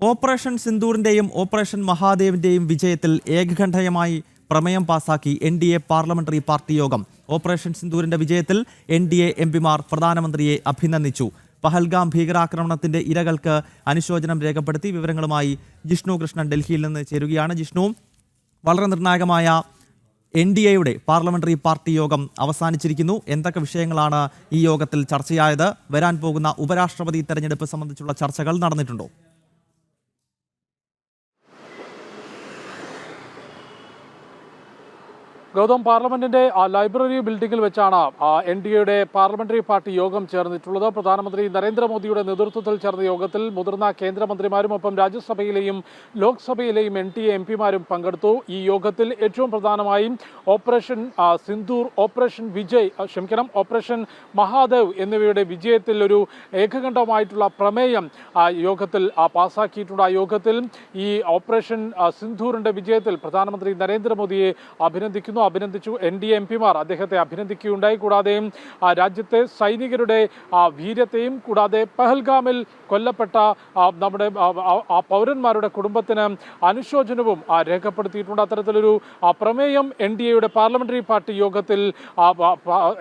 Operation സിന്ദൂറിന്റെയും operation മഹാദേവിന്റെയും വിജയത്തിൽ ഏകകണ്ഠമായി പ്രമേയം പാസാക്കി NDA പാർലമെന്ററി പാർട്ടി യോഗം. ഓപ്പറേഷൻ സിന്ദൂറിന്റെ വിജയത്തിൽ NDA എംപിമാർ പ്രധാനമന്ത്രിയെ അഭിനന്ദിച്ചു. പഹൽഗാം ഭീകരാക്രമണത്തിന്റെ ഇരകൾക്ക് അനുശോചനം രേഖപ്പെടുത്തി. വിവരങ്ങളുമായി ജിഷ്ണു കൃഷ്ണൻ ഡൽഹിയിൽ നിന്ന് ചേരുകയാണ്. ജിഷ്ണു, വളരെ നിർണായകമായ NDAയുടെ പാർലമെന്ററി പാർട്ടി യോഗം അവസാനിച്ചിരിക്കുന്നു. എന്തൊക്കെ വിഷയങ്ങളാണ് ഈ യോഗത്തിൽ ചർച്ചയായത്? വരാൻ പോകുന്ന ഉപരാഷ്ട്രപതി തെരഞ്ഞെടുപ്പ് സംബന്ധിച്ചുള്ള ചർച്ചകൾ നടന്നിട്ടുണ്ടോ? ഗൗതം, പാർലമെന്റിന്റെ ലൈബ്രറി ബിൽഡിംഗിൽ വെച്ചാണ് NDAയുടെ പാർലമെന്ററി പാർട്ടി യോഗം ചേർന്നിട്ടുള്ളത്. പ്രധാനമന്ത്രി നരേന്ദ്രമോദിയുടെ നേതൃത്വത്തിൽ ചേർന്ന യോഗത്തിൽ മുതിർന്ന കേന്ദ്രമന്ത്രിമാരും ഒപ്പം രാജ്യസഭയിലെയും ലോക്സഭയിലെയും NDA എംപിമാരും പങ്കെടുത്തു. ഈ യോഗത്തിൽ ഏറ്റവും പ്രധാനമായും operation Sindoor, operation operation Mahadev എന്നിവയുടെ വിജയത്തിൽ ഒരു ഏകകണ്ഠമായിട്ടുള്ള പ്രമേയം യോഗത്തിൽ പാസാക്കിയിട്ടുണ്ട്. ആ യോഗത്തിൽ ഈ ഓപ്പറേഷൻ സിന്ദൂറിന്റെ വിജയത്തിൽ പ്രധാനമന്ത്രി നരേന്ദ്രമോദിയെ അഭിനന്ദിച്ചു. NDA എംപിമാർ അദ്ദേഹത്തെ അഭിനന്ദിക്കുകയുണ്ടായി. കൂടാതെ രാജ്യത്തെ സൈനികരുടെ വീര്യത്തെയും കൂടാതെ പഹൽഗാമിൽ കൊല്ലപ്പെട്ട നമ്മുടെ പൗരന്മാരുടെ കുടുംബത്തിന് അനുശോചനവും രേഖപ്പെടുത്തിയിട്ടുണ്ട്. അത്തരത്തിലൊരു പ്രമേയം NDAയുടെ പാർലമെന്ററി പാർട്ടി യോഗത്തിൽ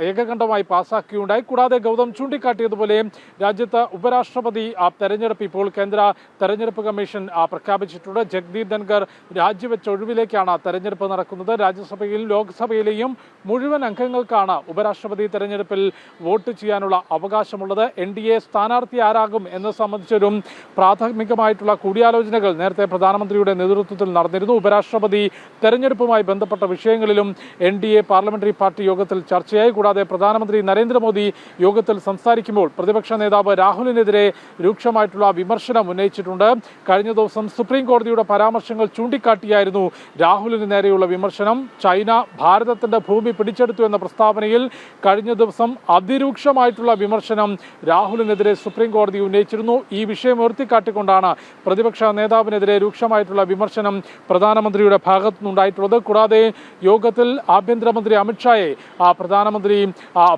ഏകകണ്ഠമായി പാസാക്കുകയുണ്ടായി. കൂടാതെ ഗൗതം ചൂണ്ടിക്കാട്ടിയതുപോലെ രാജ്യത്ത് ഉപരാഷ്ട്രപതി തെരഞ്ഞെടുപ്പ് ഇപ്പോൾ കേന്ദ്ര തെരഞ്ഞെടുപ്പ് കമ്മീഷൻ പ്രഖ്യാപിച്ചിട്ടുണ്ട്. ജഗ്ദീപ് ധൻഖർ രാജിവെച്ച ഒഴിവിലേക്കാണ് തെരഞ്ഞെടുപ്പ് നടക്കുന്നത്. രാജ്യസഭയിൽ ലോക്സഭയിലെയും മുഴുവൻ അംഗങ്ങൾക്കാണ് ഉപരാഷ്ട്രപതി തെരഞ്ഞെടുപ്പിൽ വോട്ട് ചെയ്യാനുള്ള അവകാശമുള്ളത്. NDA സ്ഥാനാർത്ഥി ആരാകും എന്നത് സംബന്ധിച്ചൊരു പ്രാഥമികമായിട്ടുള്ള കൂടിയാലോചനകൾ നേരത്തെ പ്രധാനമന്ത്രിയുടെ നേതൃത്വത്തിൽ നടന്നിരുന്നു. ഉപരാഷ്ട്രപതി തെരഞ്ഞെടുപ്പുമായി ബന്ധപ്പെട്ട വിഷയങ്ങളിലും NDA പാർലമെന്ററി പാർട്ടി യോഗത്തിൽ ചർച്ചയായി. കൂടാതെ പ്രധാനമന്ത്രി നരേന്ദ്രമോദി യോഗത്തിൽ സംസാരിക്കുമ്പോൾ പ്രതിപക്ഷ നേതാവ് രാഹുലിനെതിരെ രൂക്ഷമായിട്ടുള്ള വിമർശനം ഉന്നയിച്ചിട്ടുണ്ട്. കഴിഞ്ഞ ദിവസം സുപ്രീം കോടതിയുടെ പരാമർശങ്ങൾ ചൂണ്ടിക്കാട്ടിയായിരുന്നു രാഹുലിന് നേരെയുള്ള വിമർശനം. ചൈന ഭാരതത്തിന്റെ ഭൂമി പിടിച്ചെടുത്തു എന്ന പ്രസ്താവനയിൽ കഴിഞ്ഞ ദിവസം അതിരൂക്ഷമായിട്ടുള്ള വിമർശനം രാഹുലിനെതിരെ സുപ്രീം കോടതി ഉന്നയിച്ചിരുന്നു. ഈ വിഷയം ഉയർത്തിക്കാട്ടിക്കൊണ്ടാണ് പ്രതിപക്ഷ നേതാവിനെതിരെ രൂക്ഷമായിട്ടുള്ള വിമർശനം പ്രധാനമന്ത്രിയുടെ ഭാഗത്തു നിന്നുണ്ടായിട്ടുള്ളത്. കൂടാതെ യോഗത്തിൽ ആഭ്യന്തരമന്ത്രി അമിത്ഷായെ പ്രധാനമന്ത്രി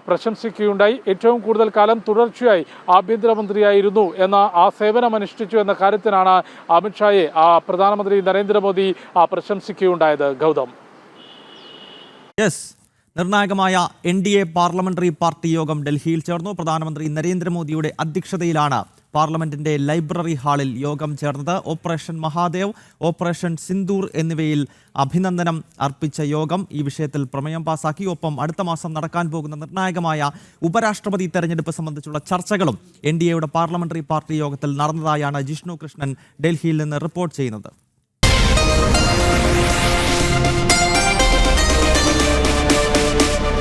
പ്രശംസിക്കുകയുണ്ടായി. ഏറ്റവും കൂടുതൽ കാലം തുടർച്ചയായി ആഭ്യന്തരമന്ത്രിയായിരുന്നു എന്ന സേവനം അനുഷ്ഠിച്ചു എന്ന കാര്യത്തിനാണ് അമിത്ഷായെ പ്രധാനമന്ത്രി നരേന്ദ്രമോദി പ്രശംസിക്കുകയുണ്ടായത്. ഗൗതം, നിർണായകമായ NDA പാർലമെന്ററി പാർട്ടി യോഗം ഡൽഹിയിൽ ചേർന്നു. പ്രധാനമന്ത്രി നരേന്ദ്രമോദിയുടെ അധ്യക്ഷതയിലാണ് പാർലമെന്റിന്റെ ലൈബ്രറി ഹാളിൽ യോഗം ചേർന്നത്. ഓപ്പറേഷൻ മഹാദേവ്, ഓപ്പറേഷൻ സിന്ദൂർ എന്നിവയിൽ അഭിനന്ദനം അർപ്പിച്ച യോഗം ഈ വിഷയത്തിൽ പ്രമേയം പാസാക്കി. ഒപ്പം അടുത്ത മാസം നടക്കാൻ പോകുന്ന നിർണായകമായ ഉപരാഷ്ട്രപതി തെരഞ്ഞെടുപ്പ് സംബന്ധിച്ചുള്ള ചർച്ചകളും NDAയുടെ പാർലമെന്ററി പാർട്ടി യോഗത്തിൽ നടന്നതായാണ് ജിഷ്ണു കൃഷ്ണൻ ഡൽഹിയിൽ നിന്ന് റിപ്പോർട്ട് ചെയ്യുന്നത്.